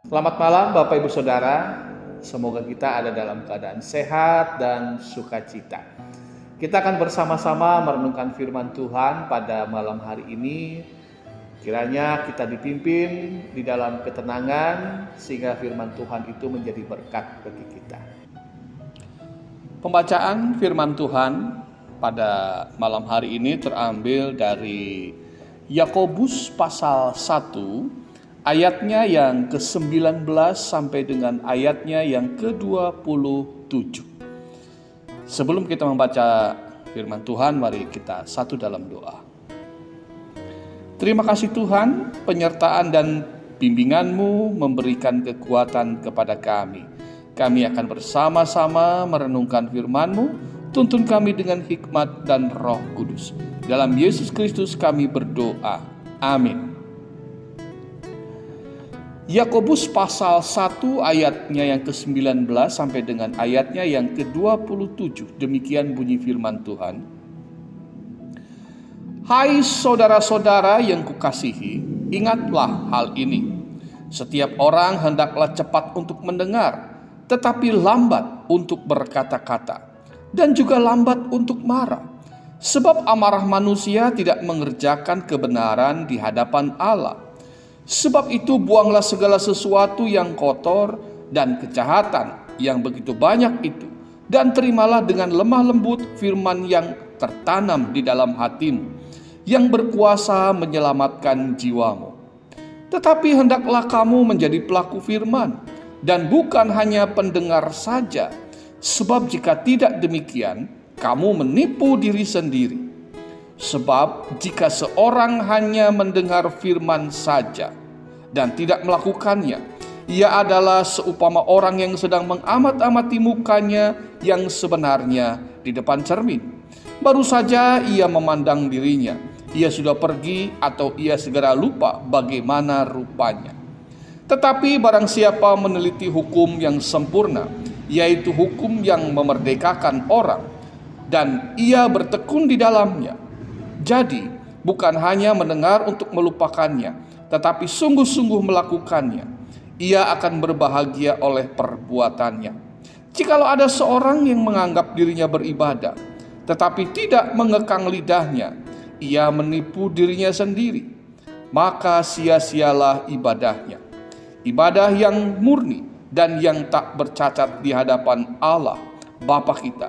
Selamat malam Bapak Ibu Saudara, semoga kita ada dalam keadaan sehat dan sukacita. Kita akan bersama-sama merenungkan firman Tuhan pada malam hari ini. Kiranya kita dipimpin di dalam ketenangan sehingga firman Tuhan itu menjadi berkat bagi kita. Pembacaan firman Tuhan pada malam hari ini terambil dari Yakobus pasal 1 ayatnya yang ke-19 sampai dengan ayatnya yang ke-27. Sebelum kita membaca firman Tuhan, mari kita satu dalam doa. Terima kasih Tuhan, penyertaan dan bimbingan-Mu memberikan kekuatan kepada kami. Kami akan bersama-sama merenungkan firman-Mu, tuntun kami dengan hikmat dan Roh Kudus. Dalam Yesus Kristus kami berdoa. Amin. Yakobus pasal 1 ayatnya yang ke-19 sampai dengan ayatnya yang ke-27. Demikian bunyi firman Tuhan. Hai saudara-saudara yang kukasihi, ingatlah hal ini. Setiap orang hendaklah cepat untuk mendengar, tetapi lambat untuk berkata-kata, dan juga lambat untuk marah. Sebab amarah manusia tidak mengerjakan kebenaran di hadapan Allah. Sebab itu buanglah segala sesuatu yang kotor dan kejahatan yang begitu banyak itu, dan terimalah dengan lemah lembut firman yang tertanam di dalam hatimu, yang berkuasa menyelamatkan jiwamu. Tetapi hendaklah kamu menjadi pelaku firman, dan bukan hanya pendengar saja, sebab jika tidak demikian, kamu menipu diri sendiri. Sebab jika seorang hanya mendengar firman saja dan tidak melakukannya, ia adalah seumpama orang yang sedang mengamat-amati mukanya yang sebenarnya di depan cermin. Baru saja ia memandang dirinya, ia sudah pergi atau ia segera lupa bagaimana rupanya. Tetapi barang siapa meneliti hukum yang sempurna, yaitu hukum yang memerdekakan orang, dan ia bertekun di dalamnya, jadi bukan hanya mendengar untuk melupakannya, tetapi sungguh-sungguh melakukannya, ia akan berbahagia oleh perbuatannya. Jikalau ada seorang yang menganggap dirinya beribadah, tetapi tidak mengekang lidahnya, ia menipu dirinya sendiri, maka sia-sialah ibadahnya. Ibadah yang murni dan yang tak bercacat di hadapan Allah Bapa kita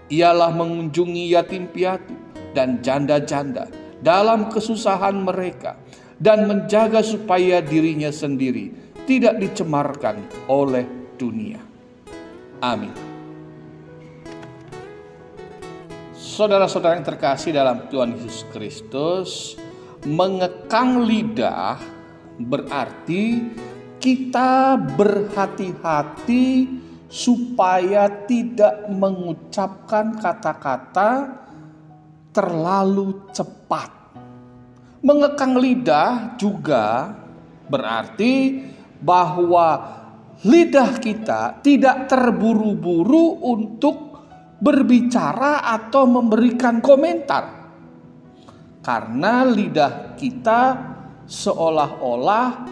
ialah mengunjungi yatim piatu dan janda-janda dalam kesusahan mereka, dan menjaga supaya dirinya sendiri tidak dicemarkan oleh dunia. Amin. Saudara-saudara yang terkasih dalam Tuhan Yesus Kristus, mengekang lidah berarti kita berhati-hati supaya tidak mengucapkan kata-kata terlalu cepat. Mengekang lidah juga berarti bahwa lidah kita tidak terburu-buru untuk berbicara atau memberikan komentar. Karena lidah kita seolah-olah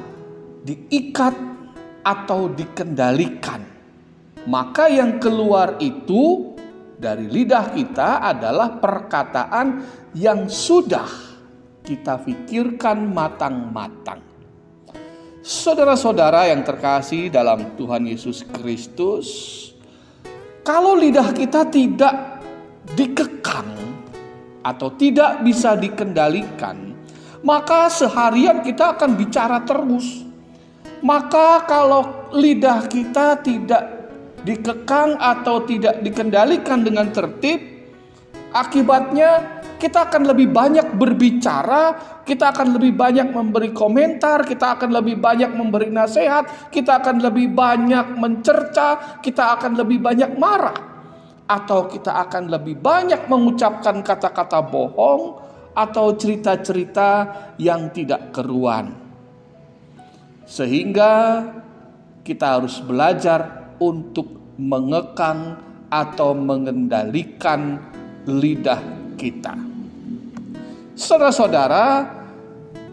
diikat atau dikendalikan. Maka yang keluar itu dari lidah kita adalah perkataan yang sudah kita pikirkan matang-matang. Saudara-saudara yang terkasih dalam Tuhan Yesus Kristus, kalau lidah kita tidak dikekang atau tidak bisa dikendalikan, maka seharian kita akan bicara terus. Maka kalau lidah kita tidak dikekang atau tidak dikendalikan dengan tertib, akibatnya kita akan lebih banyak berbicara, kita akan lebih banyak memberi komentar, kita akan lebih banyak memberi nasihat, kita akan lebih banyak mencerca, kita akan lebih banyak marah, atau kita akan lebih banyak mengucapkan kata-kata bohong atau cerita-cerita yang tidak keruan. Sehingga kita harus belajar untuk mengekang atau mengendalikan lidah kita. Saudara-saudara,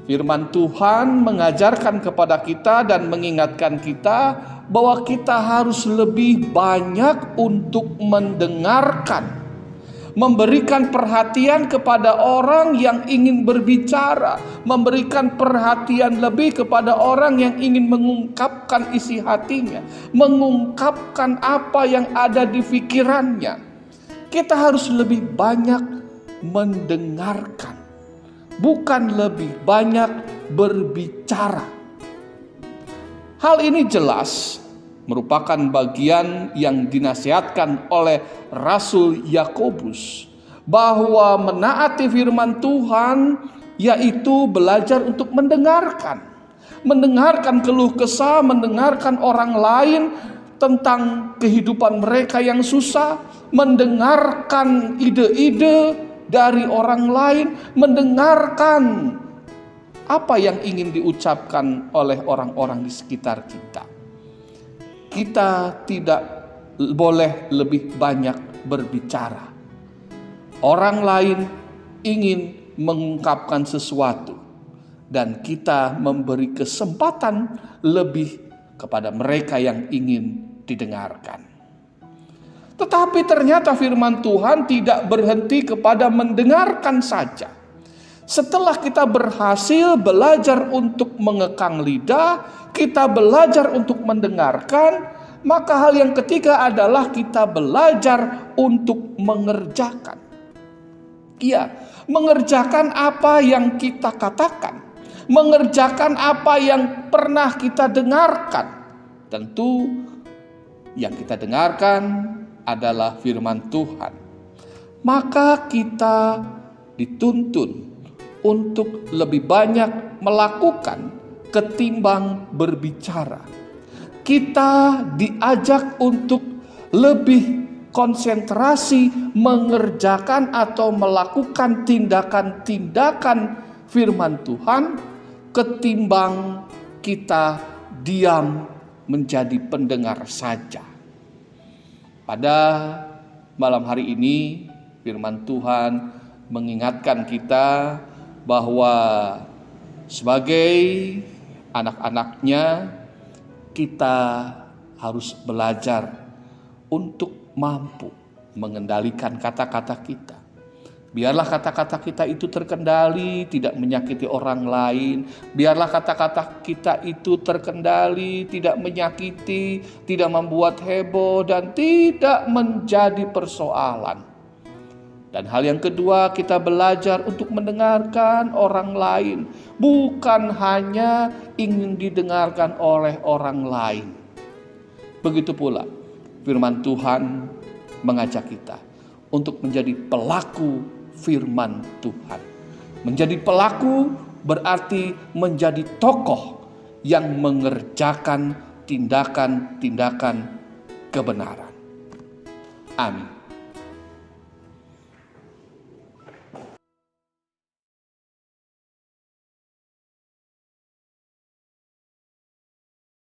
Firman Tuhan mengajarkan kepada kita dan mengingatkan kita bahwa kita harus lebih banyak untuk mendengarkan, memberikan perhatian kepada orang yang ingin berbicara, memberikan perhatian lebih kepada orang yang ingin mengungkapkan isi hatinya, mengungkapkan apa yang ada di pikirannya. Kita harus lebih banyak mendengarkan, bukan lebih banyak berbicara. Hal ini jelas merupakan bagian yang dinasihatkan oleh Rasul Yakobus, bahwa menaati firman Tuhan yaitu belajar untuk mendengarkan keluh kesah, mendengarkan orang lain tentang kehidupan mereka yang susah, mendengarkan ide-ide dari orang lain, mendengarkan apa yang ingin diucapkan oleh orang-orang di sekitar kita. Kita tidak boleh lebih banyak berbicara. Orang lain ingin mengungkapkan sesuatu, dan kita memberi kesempatan lebih kepada mereka yang ingin didengarkan. Tetapi ternyata firman Tuhan tidak berhenti kepada mendengarkan saja. Setelah kita berhasil belajar untuk mengekang lidah, kita belajar untuk mendengarkan, maka hal yang ketiga adalah kita belajar untuk mengerjakan. Iya, mengerjakan apa yang kita katakan, mengerjakan apa yang pernah kita dengarkan. Tentu yang kita dengarkan adalah firman Tuhan. Maka kita dituntun untuk lebih banyak melakukan ketimbang berbicara. Kita diajak untuk lebih konsentrasi mengerjakan atau melakukan tindakan-tindakan firman Tuhan ketimbang kita diam menjadi pendengar saja. Pada malam hari ini firman Tuhan mengingatkan kita bahwa sebagai anak-anaknya kita harus belajar untuk mampu mengendalikan kata-kata kita. Biarlah kata-kata kita itu terkendali, tidak menyakiti orang lain. Biarlah kata-kata kita itu terkendali, tidak menyakiti, tidak membuat heboh, dan tidak menjadi persoalan. Dan hal yang kedua, kita belajar untuk mendengarkan orang lain, bukan hanya ingin didengarkan oleh orang lain. Begitu pula firman Tuhan mengajak kita untuk menjadi pelaku firman Tuhan. Menjadi pelaku berarti menjadi tokoh yang mengerjakan tindakan-tindakan kebenaran. Amin.